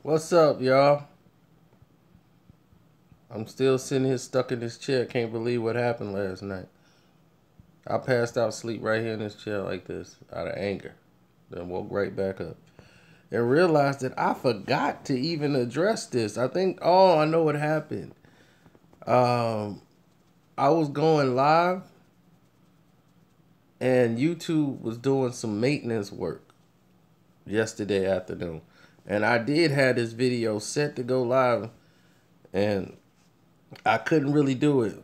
What's up, y'all? I'm still sitting here stuck in this chair. Can't believe what happened last night. I passed out sleep right here in this chair like this out of anger. Then woke right back up and realized that I forgot to even address this. I know what happened. I was going live and YouTube was doing some maintenance work yesterday afternoon. And I did have this video set to go live and I couldn't really do it.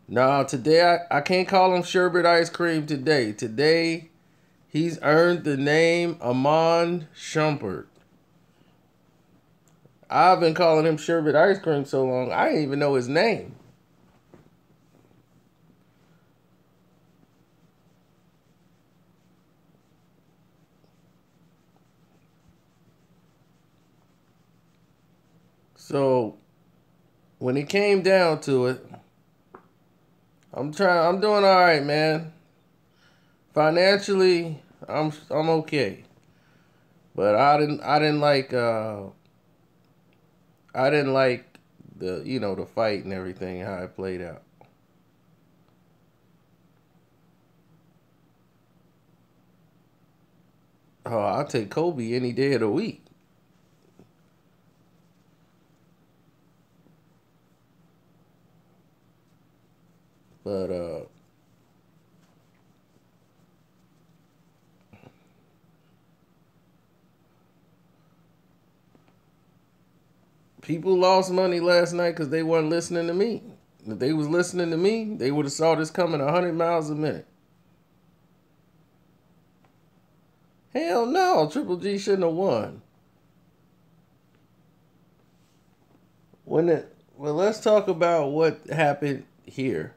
No, today I can't call him Sherbet Ice Cream today. Today, he's earned the name Iman Shumpert. I've been calling him Sherbet Ice Cream so long, I didn't even know his name. So, when it came down to it, I'm doing all right, man. Financially, I'm okay. But I didn't like the fight and everything, how it played out. Oh, I'll take Kobe any day of the week. But people lost money last night because they weren't listening to me. If they was listening to me, they would have saw this coming 100 miles a minute. Hell no, Triple G shouldn't have won. Well, let's talk about what happened here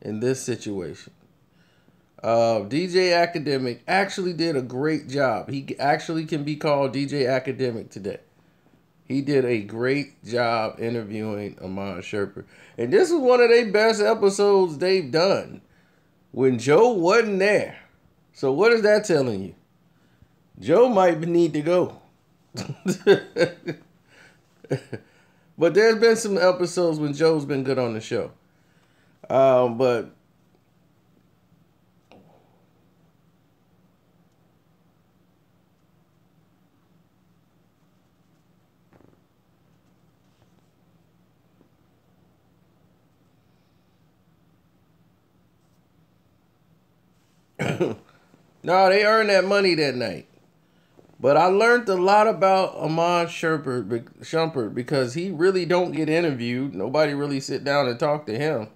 in this situation. DJ Academic actually did a great job. He actually can be called DJ Academic today. He did a great job interviewing Iman Shumpert. And this is one of their best episodes they've done when Joe wasn't there. So what is that telling you? Joe might need to go. But there's been some episodes when Joe's been good on the show. But no, they earned that money that night. But I learned a lot about Iman Shumpert because he really don't get interviewed. Nobody really sit down and talk to him.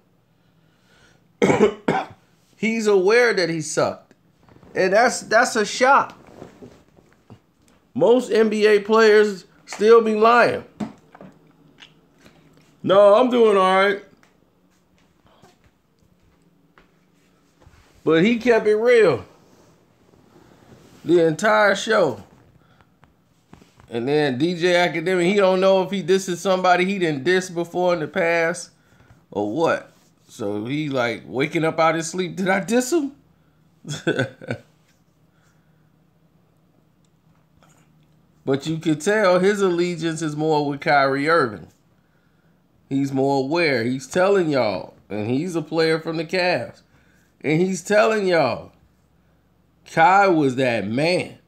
He's aware that he sucked. And that's a shock. Most NBA players still be lying. No, I'm doing all right. But he kept it real the entire show. And then DJ Academic, he don't know if this is somebody he didn't diss before in the past or what. So he like waking up out of his sleep. Did I diss him? But you could tell his allegiance is more with Kyrie Irving. He's more aware. He's telling y'all. And he's a player from the Cavs. And he's telling y'all, Kai was that man.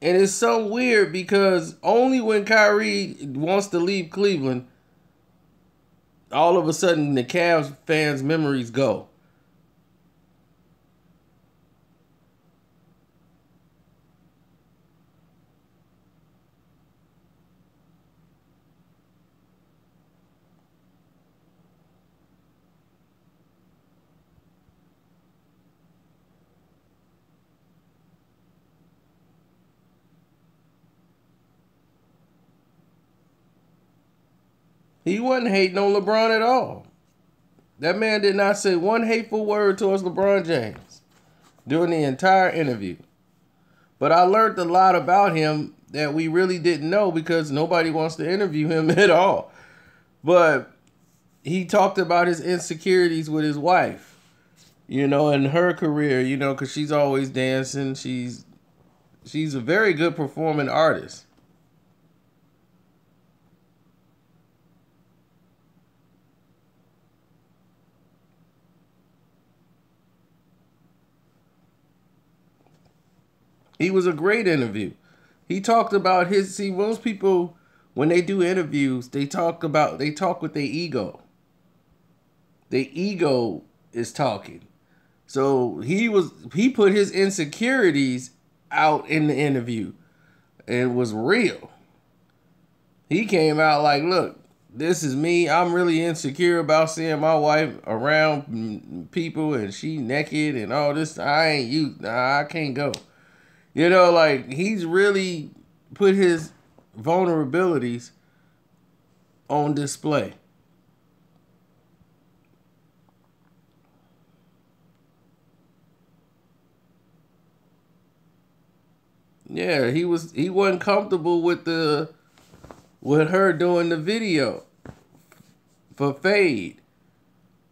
And it's so weird because only when Kyrie wants to leave Cleveland, all of a sudden the Cavs fans' memories go. He wasn't hating on LeBron at all. That man did not say one hateful word towards LeBron James during the entire interview. But I learned a lot about him that we really didn't know because nobody wants to interview him at all. But he talked about his insecurities with his wife, and her career, because she's always dancing. She's She's a very good performing artist. He was a great interview. He talked about his. See, most people when they do interviews, they talk with their ego. Their ego is talking. So he put his insecurities out in the interview. It was real. He came out like, look, this is me. I'm really insecure about seeing my wife around people and she naked and all this. I ain't you. Nah, I can't go. You know, like he's really put his vulnerabilities on display. Yeah, he wasn't comfortable with her doing the video for Fade.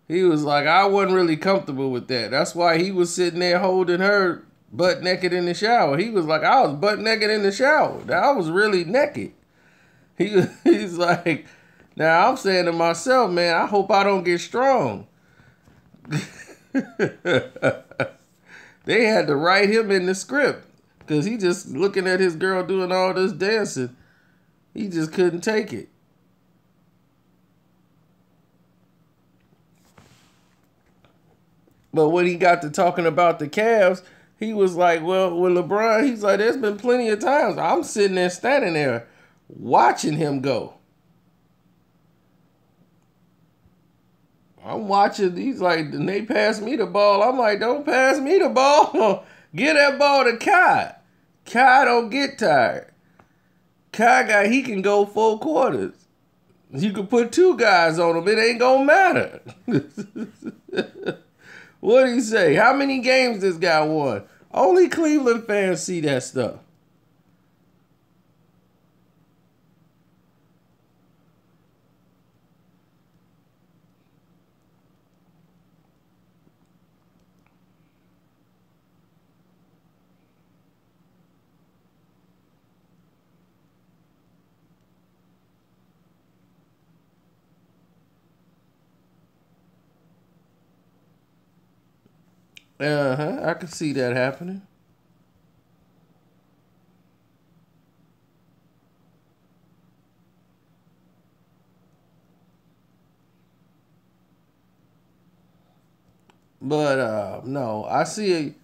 He was like, I wasn't really comfortable with that. That's why he was sitting there holding her butt naked in the shower. He was like, I was butt naked in the shower. I was really naked. He's like, now I'm saying to myself, man, I hope I don't get strong. They had to write him in the script because he just looking at his girl doing all this dancing. He just couldn't take it. But when he got to talking about the Cavs, he was like, well, with LeBron, he's like, there's been plenty of times I'm sitting there standing there watching him go. I'm watching, he's like, and they pass me the ball. I'm like, don't pass me the ball. Get that ball to Kai. Kai don't get tired. He can go 4 quarters. You can put 2 guys on him. It ain't gonna matter. What do you say? How many games this guy won? Only Cleveland fans see that stuff. I can see that happening. But no, I see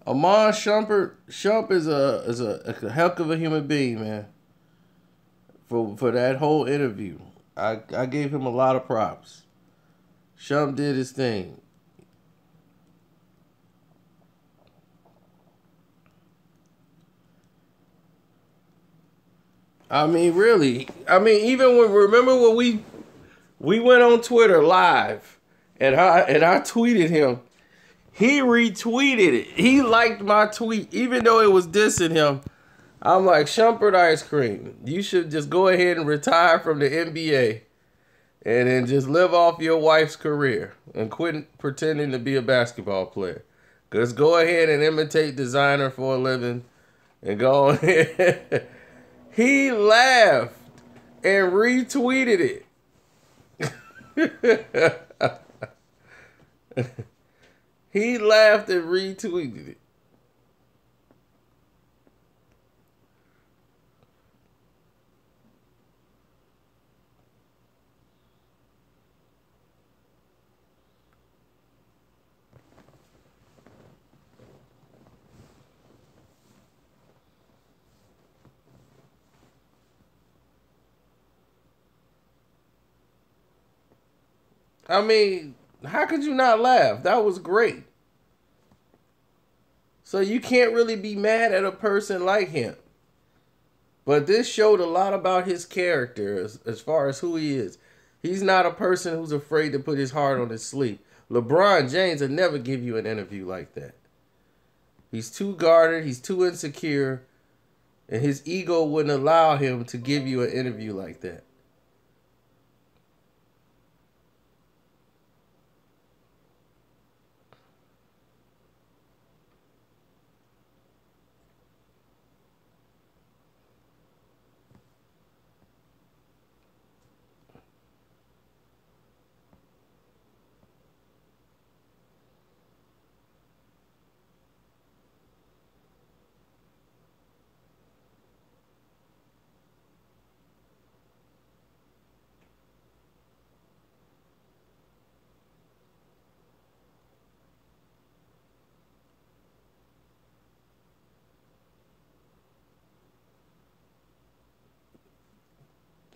Iman Shumpert. Shump is a heck of a human being, man. For that whole interview, I gave him a lot of props. Shump did his thing. I mean, really. I mean, even when remember when we went on Twitter live, and I tweeted him. He retweeted it. He liked my tweet, even though it was dissing him. I'm like, Shumpert Ice Cream, you should just go ahead and retire from the NBA and then just live off your wife's career and quit pretending to be a basketball player. Just go ahead and imitate designer for a living and go ahead. He laughed and retweeted it. He laughed and retweeted it. I mean, how could you not laugh? That was great. So you can't really be mad at a person like him. But this showed a lot about his character as far as who he is. He's not a person who's afraid to put his heart on his sleeve. LeBron James would never give you an interview like that. He's too guarded, he's too insecure, and his ego wouldn't allow him to give you an interview like that.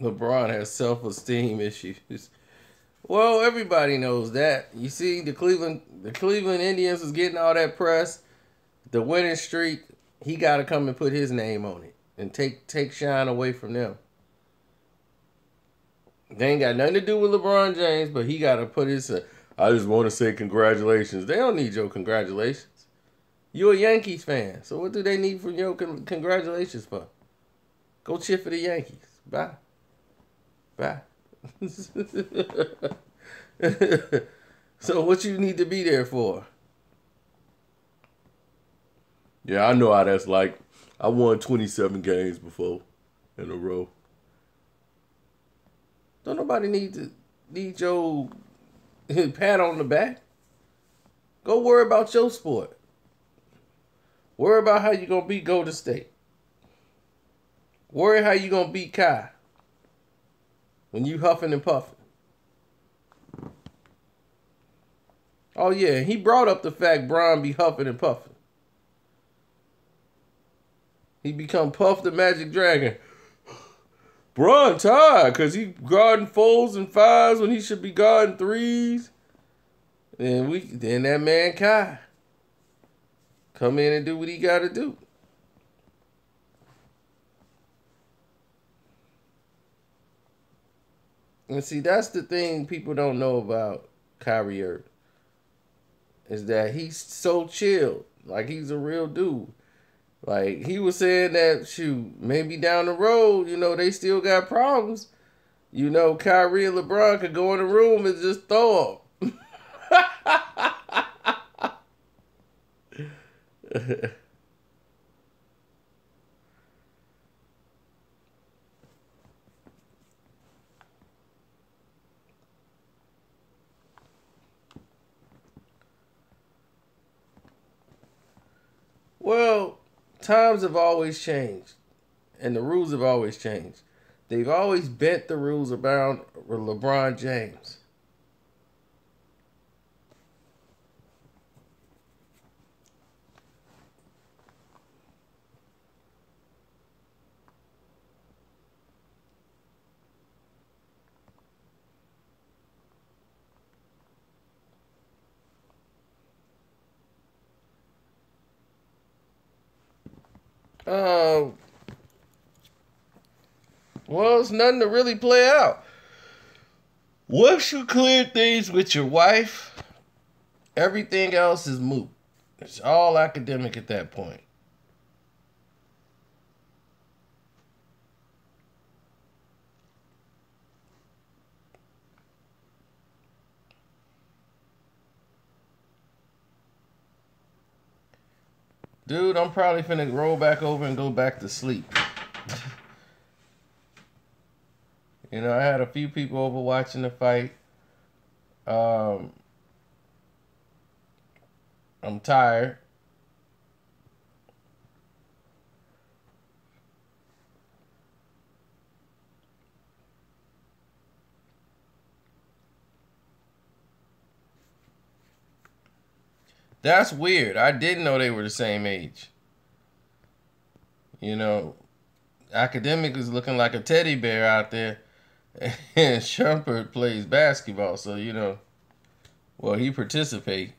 LeBron has self-esteem issues. Well, everybody knows that. You see, the Cleveland Indians is getting all that press. The winning streak, he got to come and put his name on it and take shine away from them. They ain't got nothing to do with LeBron James, but he got to put his. I just want to say congratulations. They don't need your congratulations. You're a Yankees fan, so what do they need from your congratulations for? Go cheer for the Yankees. Bye. Bye. So what you need to be there for? Yeah, I know how that's like. I won 27 games before in a row. Don't nobody need your pat on the back. Go worry about your sport. Worry about how you gonna beat Golden State. Worry how you gonna beat Kai when you huffing and puffing. Oh yeah, he brought up the fact Bron be huffing and puffing. He become Puff the Magic Dragon. Bron tired because he guarding 4s and 5s when he should be guarding 3s. Then that man Kai come in and do what he got to do. And see, that's the thing people don't know about Kyrie Irving. Is that he's so chill. Like, he's a real dude. Like, he was saying that, shoot, maybe down the road, they still got problems. Kyrie and LeBron could go in the room and just throw them. Well, times have always changed, and the rules have always changed. They've always bent the rules around LeBron James. Well, it's nothing to really play out. Once you clear things with your wife, everything else is moot. It's all academic at that point. Dude, I'm probably finna roll back over and go back to sleep. I had a few people over watching the fight. I'm tired. That's weird. I didn't know they were the same age. Academic is looking like a teddy bear out there. And Shumpert plays basketball, so well, he participates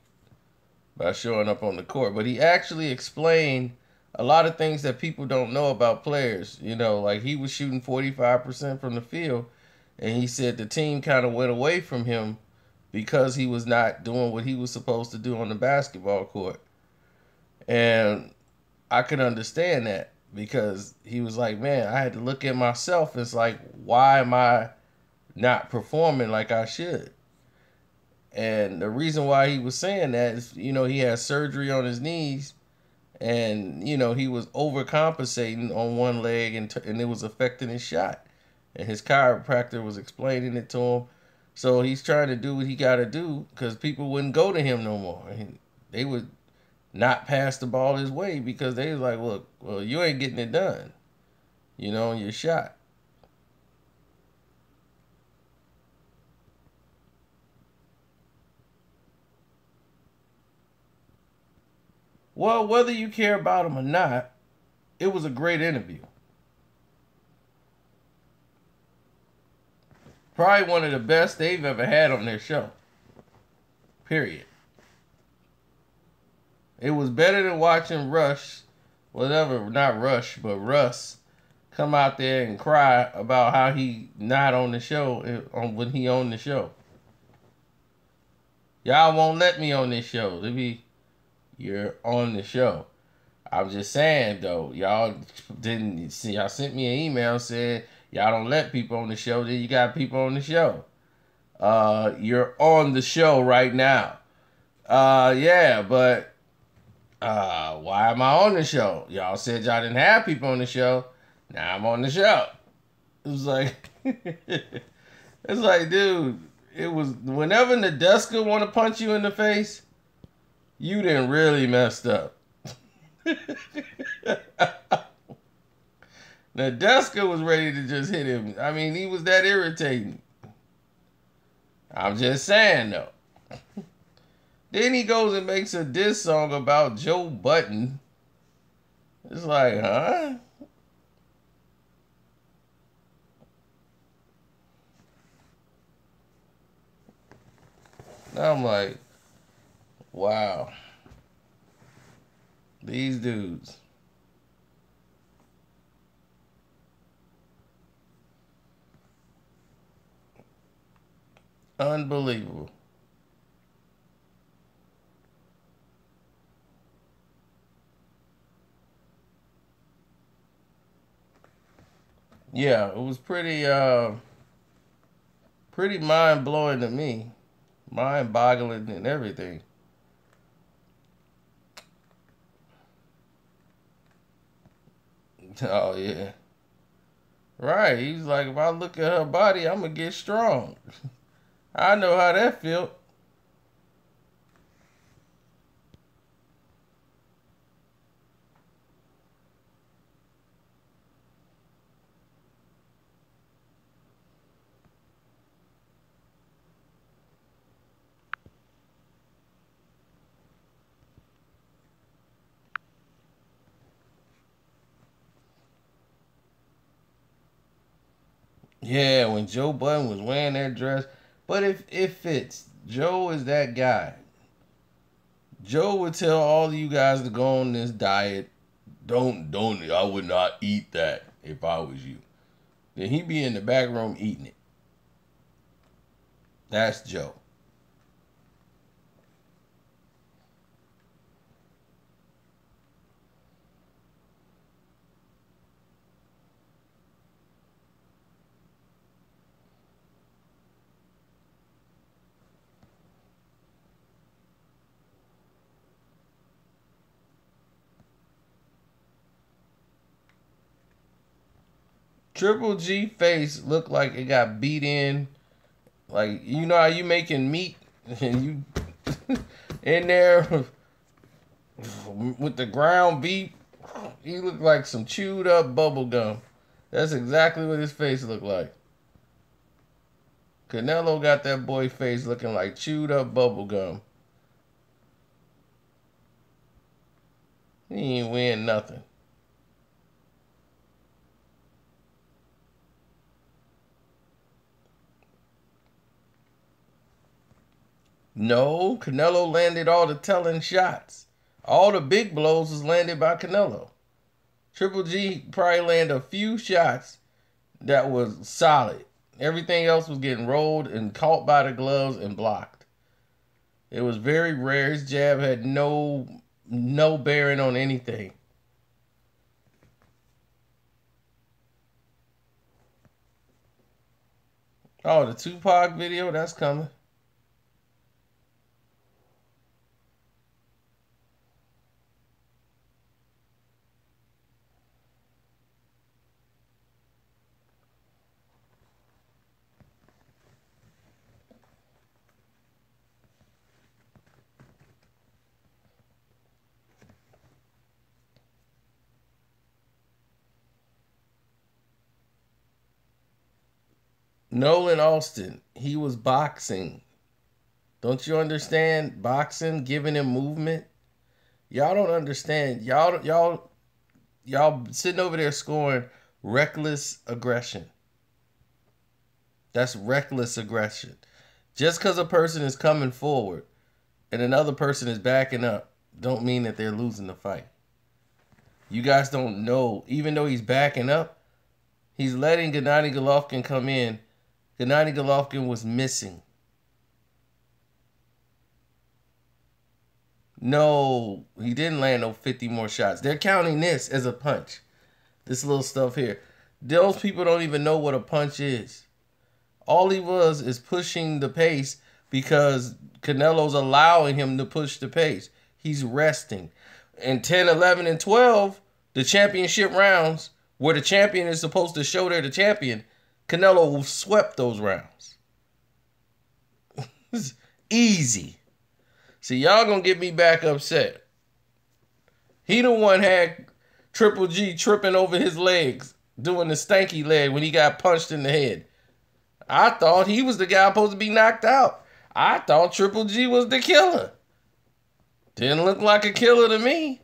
by showing up on the court. But he actually explained a lot of things that people don't know about players. Like he was shooting 45% from the field, and he said the team kind of went away from him because he was not doing what he was supposed to do on the basketball court. And I could understand that. Because he was like, man, I had to look at myself. It's like, why am I not performing like I should? And the reason why he was saying that is, he had surgery on his knees. And, he was overcompensating on one leg and it was affecting his shot. And his chiropractor was explaining it to him. So he's trying to do what he got to do because people wouldn't go to him no more. They would not pass the ball his way because they was like, look, well, you ain't getting it done, on your shot. Well, whether you care about him or not, it was a great interview. Probably one of the best they've ever had on their show. Period. It was better than watching Russ, not Rush, but Russ, come out there and cry about how he not on the show when he on the show. Y'all won't let me on this show. You're on the show. I'm just saying though, y'all didn't see. Y'all sent me an email saying y'all don't let people on the show. Then you got people on the show. You're on the show right now. Yeah, but why am I on the show? Y'all said y'all didn't have people on the show. Now I'm on the show. It was like, it's like, dude, it was whenever Nadeska want to punch you in the face, you done really messed up. Nadeska was ready to just hit him. I mean, he was that irritating. I'm just saying, though. Then he goes and makes a diss song about Joe Budden. It's like, huh? Now I'm like, wow. These dudes. Unbelievable. Yeah, it was pretty mind-blowing to me. Mind-boggling and everything. Oh, yeah. Right. He's like, if I look at her body, I'm going to get strong. I know how that felt. Yeah, when Joe Budden was wearing that dress. But if it fits, Joe is that guy. Joe would tell all of you guys to go on this diet. Don't, I would not eat that if I was you. Then he'd be in the back room eating it. That's Joe. Triple G face looked like it got beat in. Like, you know how you making meat and you in there with the ground beef? He looked like some chewed up bubble gum. That's exactly what his face looked like. Canelo got that boy face looking like chewed up bubble gum. He ain't win nothing. No, Canelo landed all the telling shots. All the big blows was landed by Canelo. Triple G probably landed a few shots that was solid. Everything else was getting rolled and caught by the gloves and blocked. It was very rare. His jab had no bearing on anything. Oh, the Tupac video, that's coming. Nolan Austin, he was boxing. Don't you understand? Boxing, giving him movement. Y'all don't understand. Y'all sitting over there scoring reckless aggression. That's reckless aggression. Just because a person is coming forward and another person is backing up, don't mean that they're losing the fight. You guys don't know. Even though he's backing up, he's letting Gennady Golovkin come in. Gennady Golovkin was missing. No, he didn't land no 50 more shots. They're counting this as a punch. This little stuff here. Those people don't even know what a punch is. All he was is pushing the pace because Canelo's allowing him to push the pace. He's resting. In 10, 11, and 12, the championship rounds, where the champion is supposed to show they're the champion, Canelo swept those rounds. Easy. See, y'all gonna get me back upset. He the one had Triple G tripping over his legs, doing the stanky leg when he got punched in the head. I thought he was the guy supposed to be knocked out. I thought Triple G was the killer. Didn't look like a killer to me.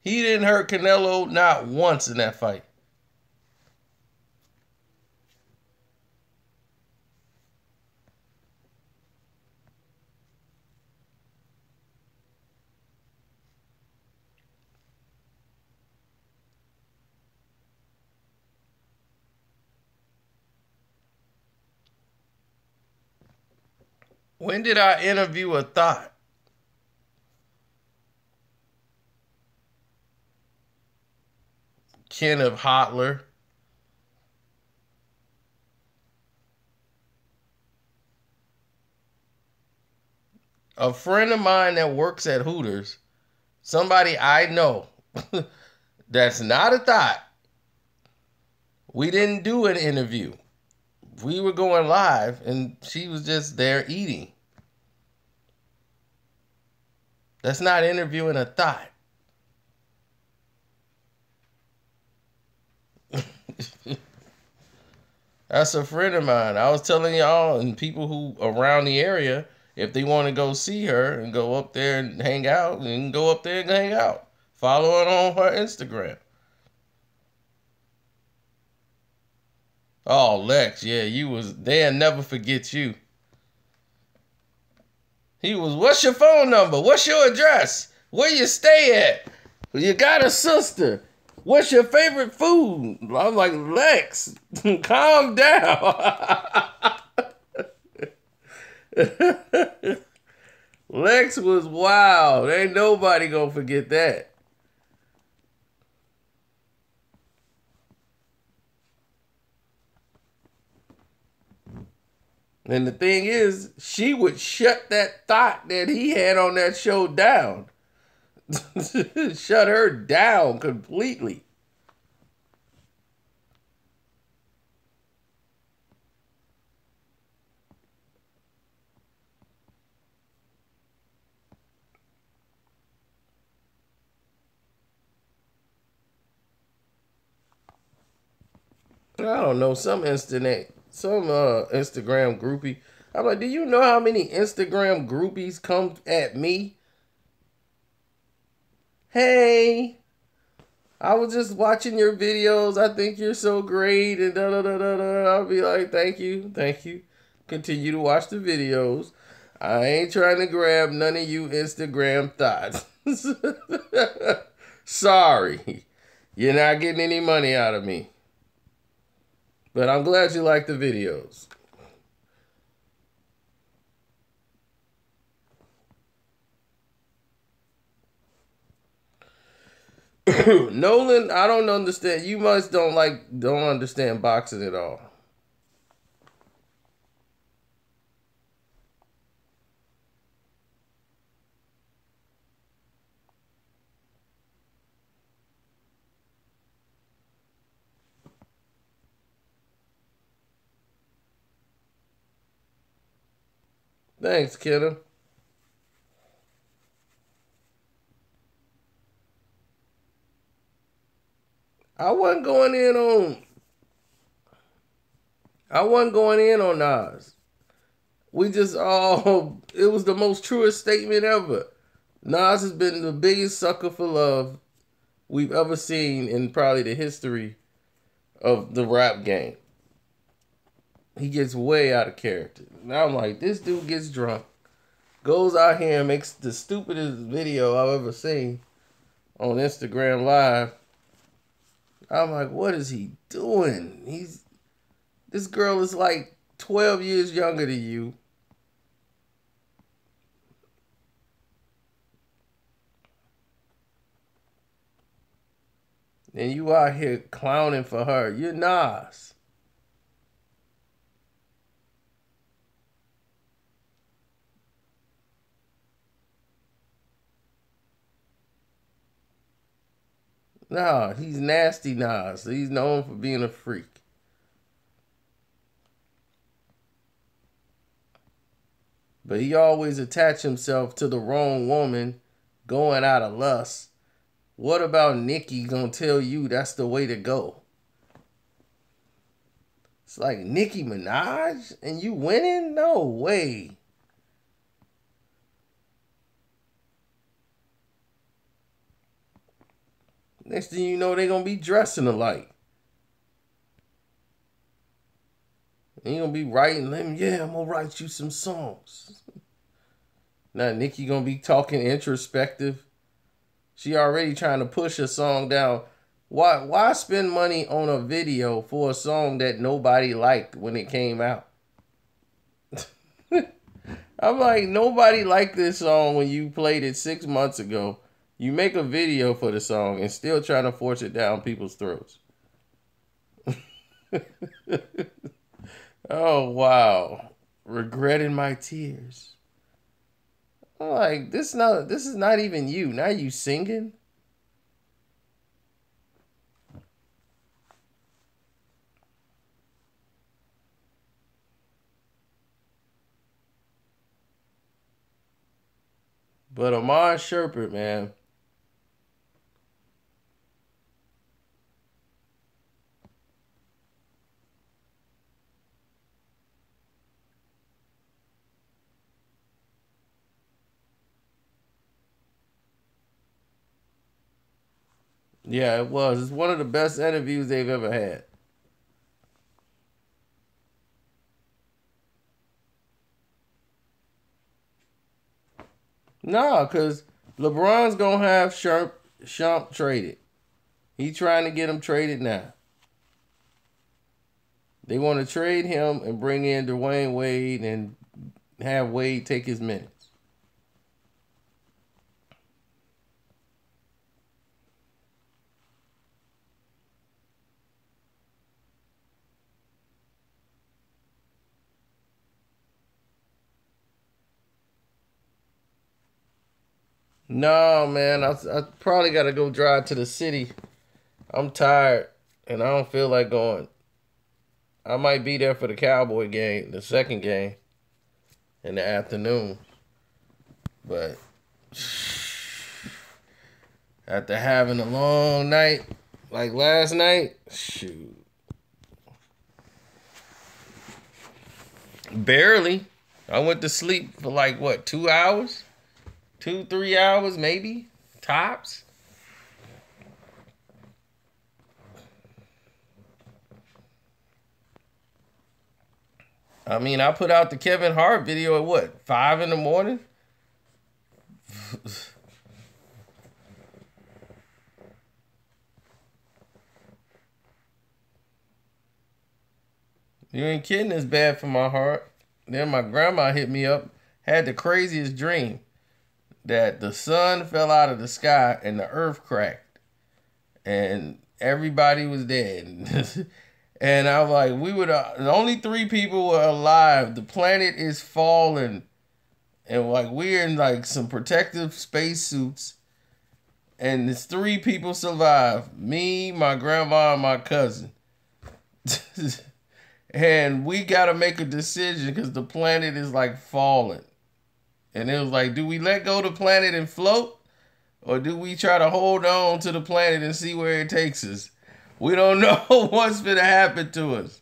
He didn't hurt Canelo not once in that fight. When did I interview a thought? Kenneth Hotler. A friend of mine that works at Hooters, somebody I know that's not a thought. We didn't do an interview. We were going live and she was just there eating. That's not interviewing a thought. That's a friend of mine. I was telling y'all and people who around the area, if they want to go see her and go up there and hang out, and go up there and hang out. Follow her on her Instagram. Oh, Lex, yeah, they'll never forget you. He was, what's your phone number? What's your address? Where you stay at? You got a sister. What's your favorite food? I'm like, Lex, calm down. Lex was wild. Ain't nobody gonna forget that. And the thing is, she would shut that thought that he had on that show down. Shut her down completely. I don't know, some Instagram groupie. I'm like, do you know how many Instagram groupies come at me? Hey, I was just watching your videos. I think you're so great. And da da da da da. I'll be like, thank you. Thank you. Continue to watch the videos. I ain't trying to grab none of you Instagram thoughts. Sorry. You're not getting any money out of me. But I'm glad you like the videos. Nolan, I don't understand. You must don't understand boxing at all. Thanks, kiddo. I wasn't going in on I wasn't going in on Nas. We just all, it was the most truest statement ever. Nas has been the biggest sucker for love we've ever seen in probably the history of the rap game. He gets way out of character. Now I'm like, this dude gets drunk, goes out here and makes the stupidest video I've ever seen on Instagram Live. I'm like, what is he doing? This girl is like 12 years younger than you. And you out here clowning for her. You're Nas. Nah, he's nasty Nas. He's known for being a freak. But he always attached himself to the wrong woman, going out of lust. What about Nicki gonna tell you that's the way to go? It's like Nicki Minaj and you winning? No way. Next thing you know, they gonna be dressing alike. And you gonna be writing them, yeah, I'm gonna write you some songs. Now Nicki gonna be talking introspective. She already trying to push a song down. Why spend money on a video for a song that nobody liked when it came out? I'm like, nobody liked this song when you played it 6 months ago. You make a video for the song and still trying to force it down people's throats. Oh, wow. Regretting my tears. I'm like, this is not even you. Now you singing? But Iman Shumpert, man. Yeah, it was. It's one of the best interviews they've ever had. No, because LeBron's going to have Shump traded. He trying to get him traded now. They want to trade him and bring in Dwayne Wade and have Wade take his minutes. No, man, I probably got to go drive to the city. I'm tired, and I don't feel like going. I might be there for the Cowboy game, the second game, in the afternoon. But after having a long night, like last night, shoot. Barely. I went to sleep for like, what, 2 hours? 2-3 hours, maybe? Tops? I mean, I put out the Kevin Hart video at what, 5 in the morning? You ain't kidding, it's bad for my heart. Then my grandma hit me up, had the craziest dream that the sun fell out of the sky and the earth cracked. And everybody was dead. And I was like, we were the only 3 people were alive. The planet is falling. And like we're in like some protective spacesuits. And it's 3 people survived. Me, my grandma, and my cousin. And we got to make a decision because the planet is like falling. And it was like, do we let go of the planet and float? Or do we try to hold on to the planet and see where it takes us? We don't know what's going to happen to us.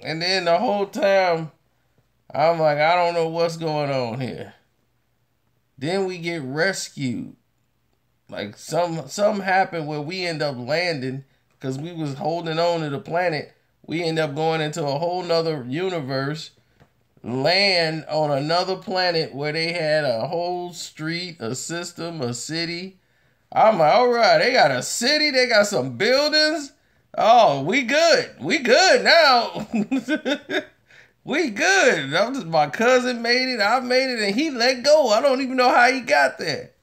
And then the whole time, I'm like, I don't know what's going on here. Then we get rescued. Like something happened where we end up landing because we was holding on to the planet. We end up going into a whole nother universe, land on another planet where they had a whole street, a system, a city. I'm like, all right, they got a city, they got some buildings. Oh, we good. We good now. We good. My cousin made it, I made it, and he let go. I don't even know how he got there.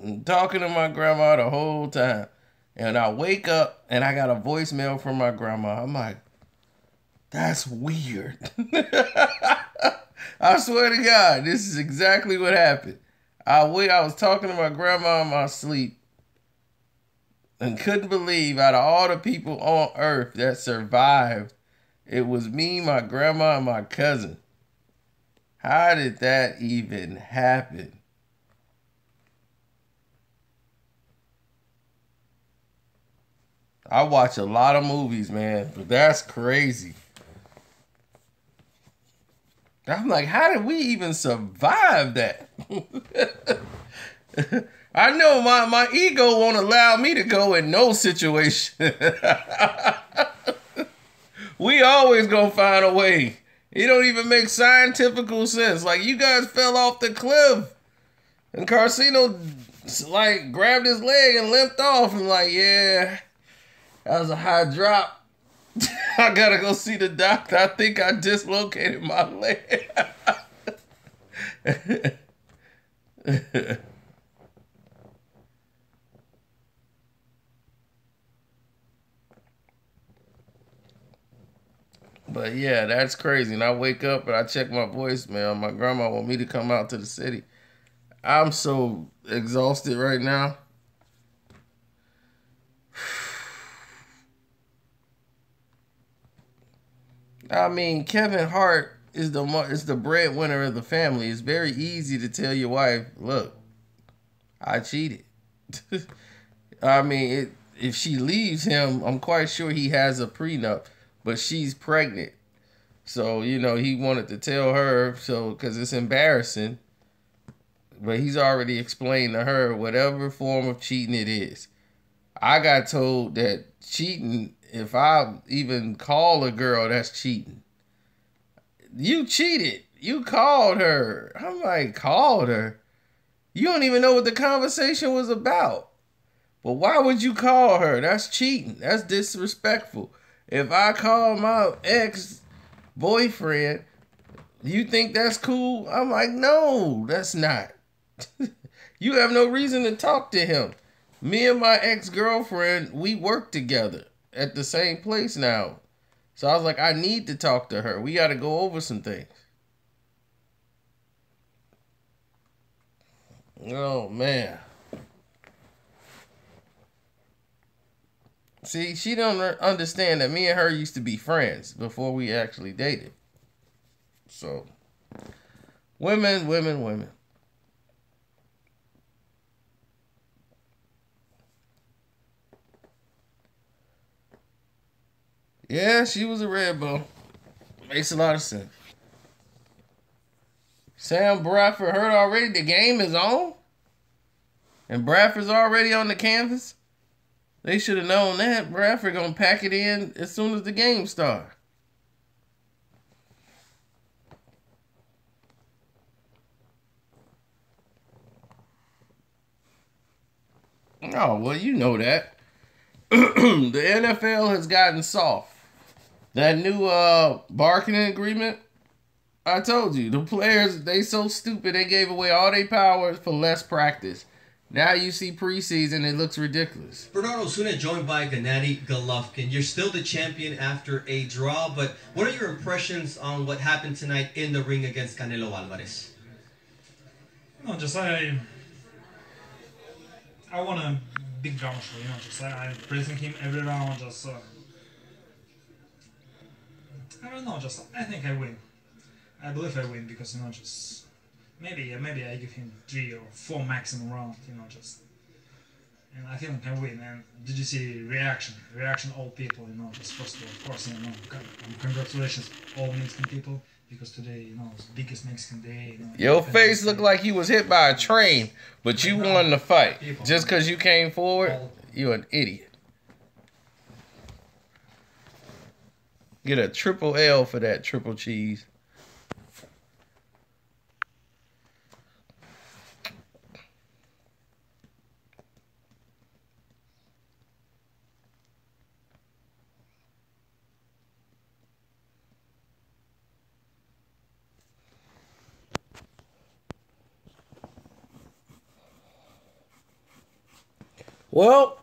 I'm talking to my grandma the whole time. And I wake up and I got a voicemail from my grandma. I'm like, that's weird. I swear to God, this is exactly what happened. I was talking to my grandma in my sleep and couldn't believe out of all the people on earth that survived, it was me, my grandma, and my cousin. How did that even happen? I watch a lot of movies, man, but that's crazy. I'm like, how did we even survive that? I know my ego won't allow me to go in no situation. We always gonna find a way. It don't even make scientific sense. Like, you guys fell off the cliff. And Karceno, like, grabbed his leg and limped off. I'm like, yeah, that was a high drop. I gotta go see the doctor. I think I dislocated my leg. But yeah, that's crazy. And I wake up and I check my voicemail. My grandma want me to come out to the city. I'm so exhausted right now. I mean, Kevin Hart is the breadwinner of the family. It's very easy to tell your wife, look, I cheated. I mean, if she leaves him, I'm quite sure he has a prenup, but she's pregnant. So, he wanted to tell her, because it's embarrassing. But he's already explained to her whatever form of cheating it is. I got told that cheating, if I even call a girl, that's cheating. You cheated. You called her. I'm like, called her? You don't even know what the conversation was about. But why would you call her? That's cheating. That's disrespectful. If I call my ex-boyfriend, you think that's cool? I'm like, no, that's not. You have no reason to talk to him. Me and my ex-girlfriend, we work together at the same place now. So I was like, I need to talk to her. We got to go over some things. Oh, man. See, she don't understand that me and her used to be friends before we actually dated. So, women, women, women. Yeah, she was a red bone. Makes a lot of sense. Sam Bradford hurt already. The game is on. And Bradford's already on the canvas. They should have known that. Bradford gonna pack it in as soon as the game starts. Oh, well, you know that. The NFL has gotten soft. That new bargaining agreement, I told you, the players, they so stupid, they gave away all their powers for less practice. Now you see preseason, it looks ridiculous. Bernardo Osuna joined by Gennady Golovkin. You're still the champion after a draw, but what are your impressions on what happened tonight in the ring against Canelo Alvarez? No, just I want a big drama show, just I praising him every round, just I don't know, just I think I win. I believe I win because just maybe I give him 3 or 4 maximum rounds, just and I think he can win. And did you see reaction? Reaction, all people, you know, just first of all, of course, you know, congratulations, all Mexican people, because today, you know, it's the biggest Mexican day. You know, Your face looked like you was hit by a train, but you won the fight. Just because you came forward, you an idiot. Get a triple L for that triple cheese. Well,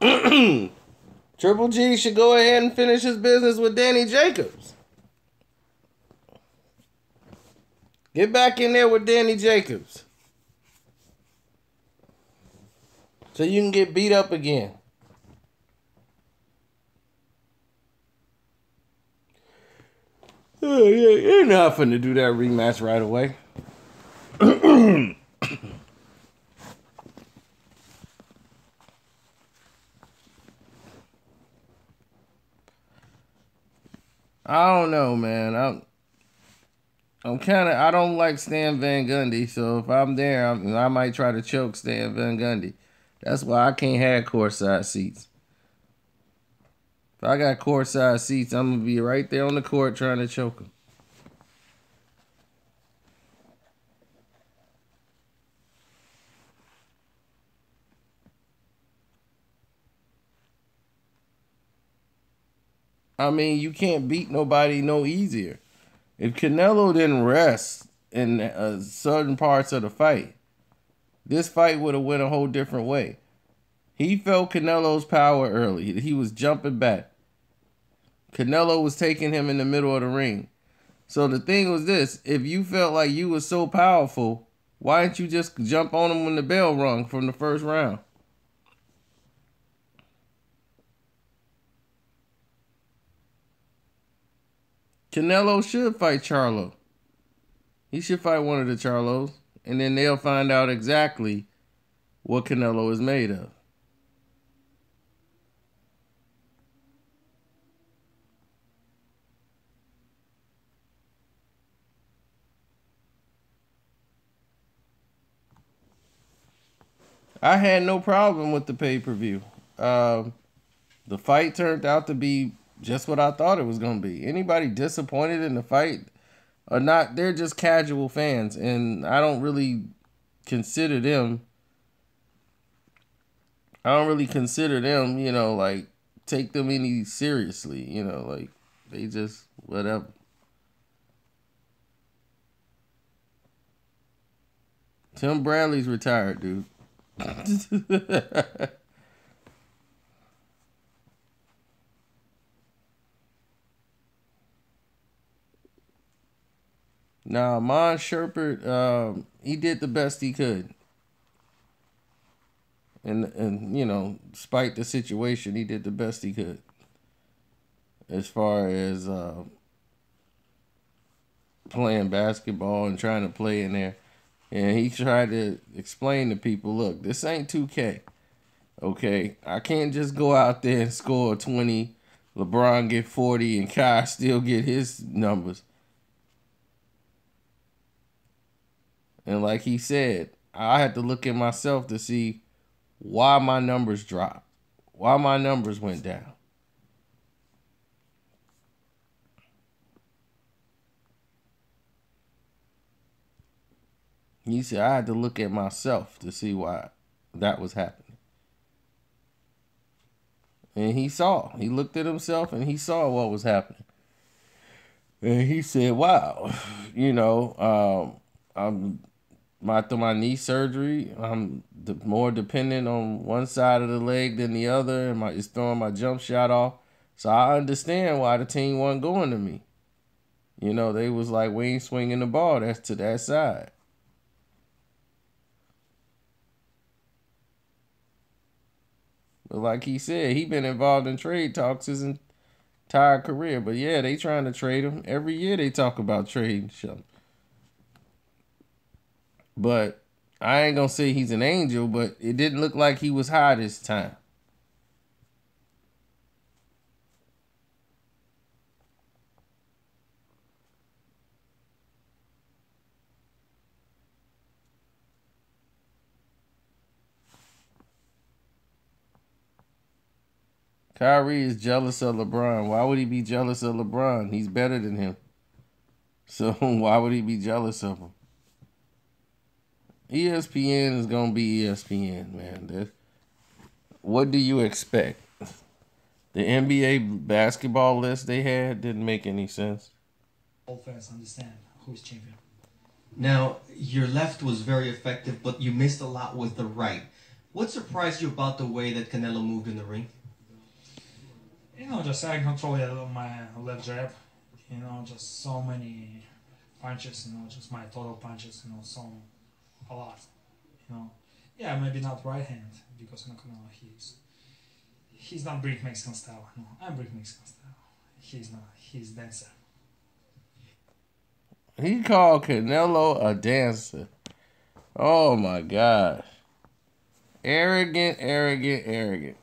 Triple G should go ahead and finish his business with Danny Jacobs. Get back in there with Danny Jacobs, so you can get beat up again. Ain't nothing to do that rematch right away. I don't know, man. I'm kind of, I don't like Stan Van Gundy, so if I'm there, I might try to choke Stan Van Gundy. That's why I can't have courtside seats. If I got courtside seats, I'm going to be right there on the court trying to choke him. I mean, you can't beat nobody no easier. If Canelo didn't rest in certain parts of the fight, this fight would have went a whole different way. He felt Canelo's power early. He was jumping back. Canelo was taking him in the middle of the ring. So the thing was this: if you felt like you were so powerful, why didn't you just jump on him when the bell rung from the first round? Canelo should fight Charlo. He should fight one of the Charlos, and then they'll find out exactly what Canelo is made of. I had no problem with the pay-per-view. The fight turned out to be just what I thought it was going to be. Anybody disappointed in the fight or not, they're just casual fans, and I don't really consider them, you know, like, take them any seriously, you know, like, they just, whatever. Tim Bradley's retired, dude. Now, Iman Shumpert, he did the best he could. And you know, despite the situation, he did the best he could. As far as playing basketball and trying to play in there. And he tried to explain to people, look, this ain't 2K. Okay? I can't just go out there and score 20, LeBron get 40, and Kai still get his numbers. And like he said, I had to look at myself to see why my numbers dropped, why my numbers went down. He said I had to look at myself to see why that was happening. And he looked at himself and he saw what was happening. And he said, wow, you know, after my knee surgery, I'm more dependent on one side of the leg than the other, and it's throwing my jump shot off. So I understand why the team wasn't going to me. You know, they was like, we ain't swinging the ball. That's to that side. But like he said, he been involved in trade talks his entire career. But yeah, they trying to trade him. Every year they talk about trading him. But I ain't going to say he's an angel, but it didn't look like he was high this time. Kyrie is jealous of LeBron. Why would he be jealous of LeBron? He's better than him. So why would he be jealous of him? ESPN is going to be ESPN, man. What do you expect? The NBA basketball list they had didn't make any sense. All fans understand who's champion. Now, your left was very effective, but you missed a lot with the right. What surprised you about the way that Canelo moved in the ring? Just I control my left jab. Just so many punches. Just my total punches. So a lot. Yeah, maybe not right hand because he's not Greek Mexican style. No, I'm Greek Mexican style. He's not. He's dancer. He called Canelo a dancer. Oh my God. Arrogant, arrogant, arrogant.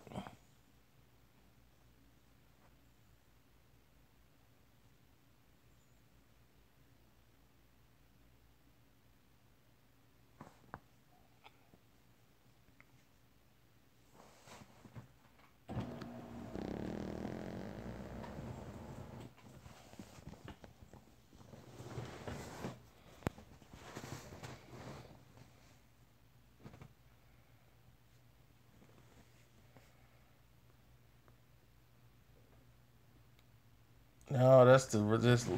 No, that's just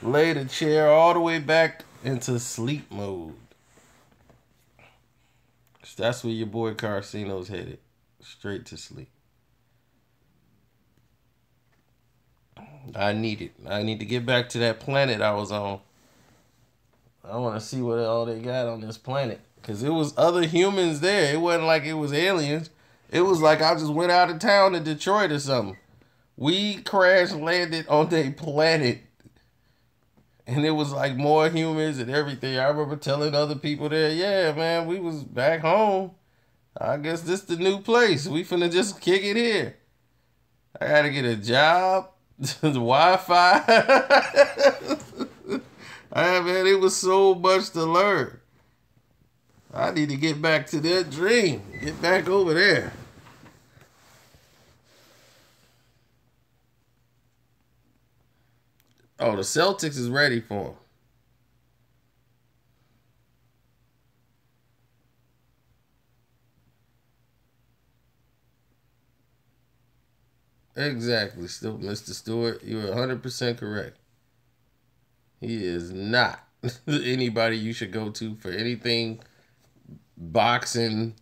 lay the chair all the way back into sleep mode. That's where your boy Karceno's headed. Straight to sleep. I need it. I need to get back to that planet I was on. I want to see what all they got on this planet. Because it was other humans there. It wasn't like it was aliens. It was like I just went out of town to Detroit or something. We crash landed on a planet. And it was like more humans and everything. I remember telling other people there, yeah, man, we was back home. I guess this the new place. We finna just kick it here. I gotta get a job. The Wi-Fi. Man, it was so much to learn. I need to get back to that dream. Get back over there. Oh, the Celtics is ready for him. Exactly, still, Mr. Stewart. You are 100% correct. He is not anybody you should go to for anything, boxing,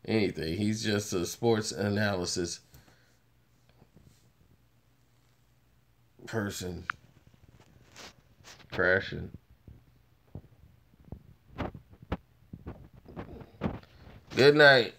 anything. He's just a sports analysis person. Crashing. Good night.